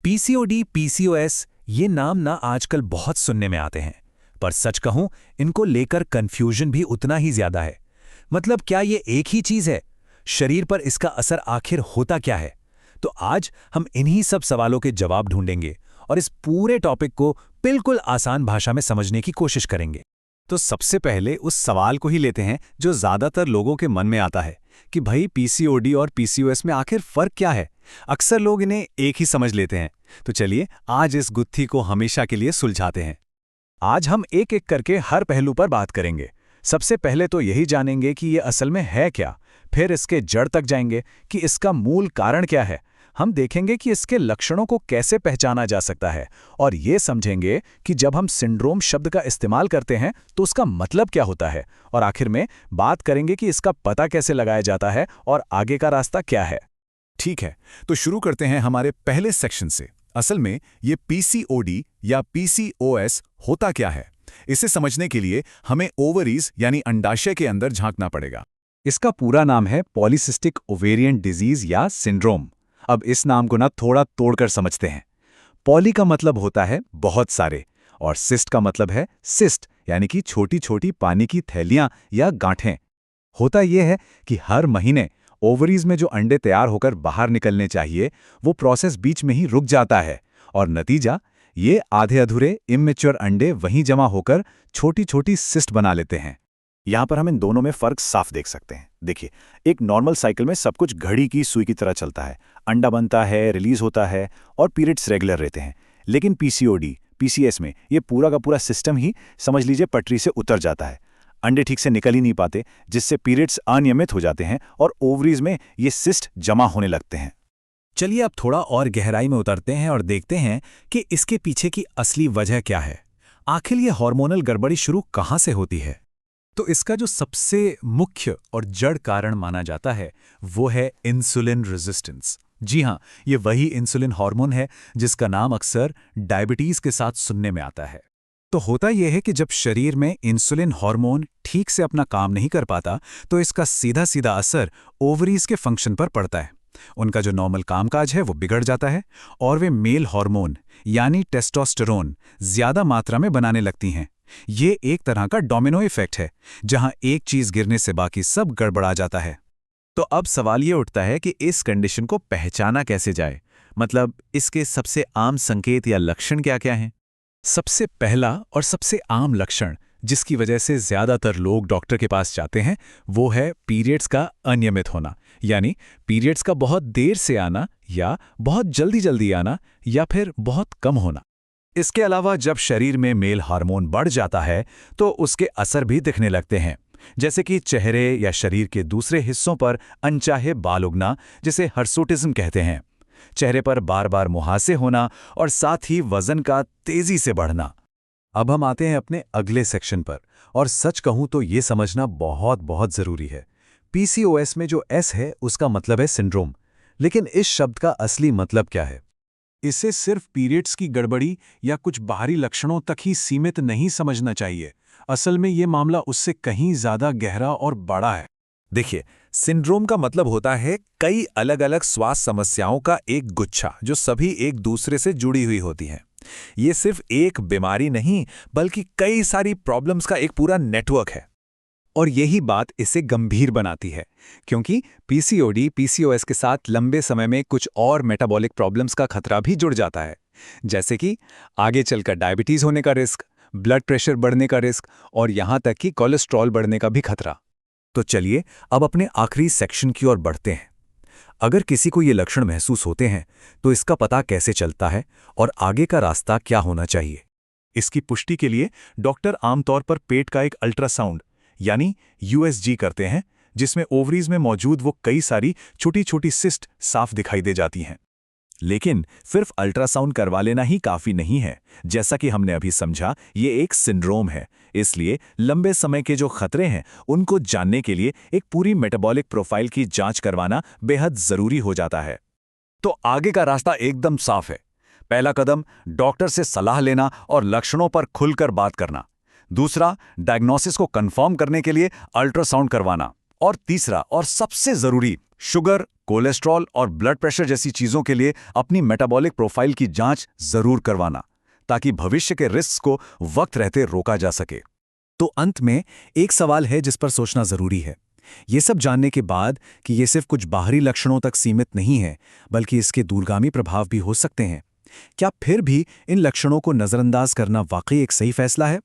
PCOD, PCOS ये नाम ना आजकल बहुत सुनने में आते हैं, पर सच कहूं इनको लेकर कंफ्यूजन भी उतना ही ज्यादा है। मतलब क्या ये एक ही चीज है? शरीर पर इसका असर आखिर होता क्या है? तो आज हम इन्हीं सब सवालों के जवाब ढूंढेंगे और इस पूरे टॉपिक को बिल्कुल आसान भाषा में समझने की कोशिश करेंगे। तो सबसे पहले उस सवाल को ही लेते हैं जो ज़्यादातर लोगों के मन में आता है कि भाई पीसीओडी और पीसीओएस में आखिर फ़र्क क्या है। अक्सर लोग इन्हें एक ही समझ लेते हैं। तो चलिए आज इस गुत्थी को हमेशा के लिए सुलझाते हैं। आज हम एक एक करके हर पहलू पर बात करेंगे। सबसे पहले तो यही जानेंगे कि ये असल में है क्या, फिर इसके जड़ तक जाएंगे कि इसका मूल कारण क्या है। हम देखेंगे कि इसके लक्षणों को कैसे पहचाना जा सकता है और ये समझेंगे कि जब हम सिंड्रोम शब्द का इस्तेमाल करते हैं तो उसका मतलब क्या होता है, और आखिर में बात करेंगे कि इसका पता कैसे लगाया जाता है और आगे का रास्ता क्या है। ठीक है, तो शुरू करते हैं हमारे पहले सेक्शन से। असल में ये पीसीओडी या पीसीओएस होता क्या है, इसे समझने के लिए हमें ओवरीज यानी अंडाशय के अंदर झांकना पड़ेगा। इसका पूरा नाम है पॉलीसिस्टिक ओवेरियन डिजीज या सिंड्रोम। अब इस नाम को ना थोड़ा तोड़कर समझते हैं। पॉली का मतलब होता है बहुत सारे, और सिस्ट का मतलब है सिस्ट यानी कि छोटी छोटी पानी की थैलियां या गांठें। होता यह है कि हर महीने ओवरीज में जो अंडे तैयार होकर बाहर निकलने चाहिए वो प्रोसेस बीच में ही रुक जाता है, और नतीजा ये आधे अधूरे इमैच्योर अंडे वहीं जमा होकर छोटी छोटी सिस्ट बना लेते हैं। यहाँ पर हम इन दोनों में फर्क साफ देख सकते हैं। देखिए, एक नॉर्मल साइकिल में सब कुछ घड़ी की सुई की तरह चलता है। अंडा बनता है, रिलीज होता है और पीरियड्स रेगुलर रहते हैं। लेकिन पीसीओडी, पीसीएस में ये पूरा का पूरा सिस्टम ही समझ लीजिए पटरी से उतर जाता है। अंडे ठीक से निकल ही नहीं पाते, जिससे पीरियड्स अनियमित हो जाते हैं और ओवरीज में ये सिस्ट जमा होने लगते हैं। चलिए अब थोड़ा और गहराई में उतरते हैं और देखते हैं कि इसके पीछे की असली वजह क्या है। आखिर ये हार्मोनल गड़बड़ी शुरू कहाँ से होती है? तो इसका जो सबसे मुख्य और जड़ कारण माना जाता है वो है इंसुलिन रेजिस्टेंस। जी हाँ, ये वही इंसुलिन हार्मोन है जिसका नाम अक्सर डायबिटीज के साथ सुनने में आता है। तो होता यह है कि जब शरीर में इंसुलिन हार्मोन ठीक से अपना काम नहीं कर पाता तो इसका सीधा सीधा असर ओवरीज के फंक्शन पर पड़ता है। उनका जो नॉर्मल कामकाज है वो बिगड़ जाता है और वे मेल हार्मोन यानी टेस्टोस्टेरोन ज्यादा मात्रा में बनाने लगती हैं। ये एक तरह का डोमिनो इफेक्ट है, जहां एक चीज गिरने से बाकी सब गड़बड़ा जाता है। तो अब सवाल ये उठता है कि इस कंडीशन को पहचाना कैसे जाए, मतलब इसके सबसे आम संकेत या लक्षण क्या क्या हैं? सबसे पहला और सबसे आम लक्षण जिसकी वजह से ज्यादातर लोग डॉक्टर के पास जाते हैं वो है पीरियड्स का अनियमित होना, यानी पीरियड्स का बहुत देर से आना या बहुत जल्दी जल्दी आना या फिर बहुत कम होना। इसके अलावा जब शरीर में मेल हार्मोन बढ़ जाता है तो उसके असर भी दिखने लगते हैं, जैसे कि चेहरे या शरीर के दूसरे हिस्सों पर अनचाहे बाल उगना, जिसे हर्सुटिज्म कहते हैं, चेहरे पर बार बार मुहासे होना और साथ ही वजन का तेजी से बढ़ना। अब हम आते हैं अपने अगले सेक्शन पर, और सच कहूं तो ये समझना बहुत बहुत जरूरी है। पीसीओएस में जो एस है उसका मतलब है सिंड्रोम, लेकिन इस शब्द का असली मतलब क्या है? इसे सिर्फ पीरियड्स की गड़बड़ी या कुछ बाहरी लक्षणों तक ही सीमित नहीं समझना चाहिए। असल में ये मामला उससे कहीं ज्यादा गहरा और बड़ा है। देखिए, सिंड्रोम का मतलब होता है कई अलग अलग स्वास्थ्य समस्याओं का एक गुच्छा जो सभी एक दूसरे से जुड़ी हुई होती हैं। ये सिर्फ एक बीमारी नहीं बल्कि कई सारी प्रॉब्लम्स का एक पूरा नेटवर्क है। और यही बात इसे गंभीर बनाती है, क्योंकि पीसीओडी, पीसीओएस के साथ लंबे समय में कुछ और मेटाबॉलिक प्रॉब्लम्स का खतरा भी जुड़ जाता है, जैसे कि आगे चलकर डायबिटीज होने का रिस्क, ब्लड प्रेशर बढ़ने का रिस्क और यहां तक कि कोलेस्ट्रॉल बढ़ने का भी खतरा। तो चलिए अब अपने आखिरी सेक्शन की ओर बढ़ते हैं। अगर किसी को ये लक्षण महसूस होते हैं तो इसका पता कैसे चलता है और आगे का रास्ता क्या होना चाहिए? इसकी पुष्टि के लिए डॉक्टर आमतौर पर पेट का एक अल्ट्रासाउंड यानी यूएसजी करते हैं, जिसमें ओवरीज में मौजूद वो कई सारी छोटी छोटी सिस्ट साफ दिखाई दे जाती हैं। लेकिन सिर्फ अल्ट्रासाउंड करवा लेना ही काफी नहीं है। जैसा कि हमने अभी समझा, ये एक सिंड्रोम है, इसलिए लंबे समय के जो खतरे हैं उनको जानने के लिए एक पूरी मेटाबॉलिक प्रोफाइल की जांच करवाना बेहद जरूरी हो जाता है। तो आगे का रास्ता एकदम साफ है। पहला कदम डॉक्टर से सलाह लेना और लक्षणों पर खुलकर बात करना। दूसरा, डायग्नोसिस को कंफर्म करने के लिए अल्ट्रासाउंड करवाना। और तीसरा और सबसे जरूरी, शुगर, कोलेस्ट्रॉल और ब्लड प्रेशर जैसी चीजों के लिए अपनी मेटाबॉलिक प्रोफाइल की जांच जरूर करवाना, ताकि भविष्य के रिस्क को वक्त रहते रोका जा सके। तो अंत में एक सवाल है जिस पर सोचना जरूरी है। ये सब जानने के बाद कि ये सिर्फ कुछ बाहरी लक्षणों तक सीमित नहीं है, बल्कि इसके दूरगामी प्रभाव भी हो सकते हैं, क्या फिर भी इन लक्षणों को नजरअंदाज करना वाकई एक सही फैसला है?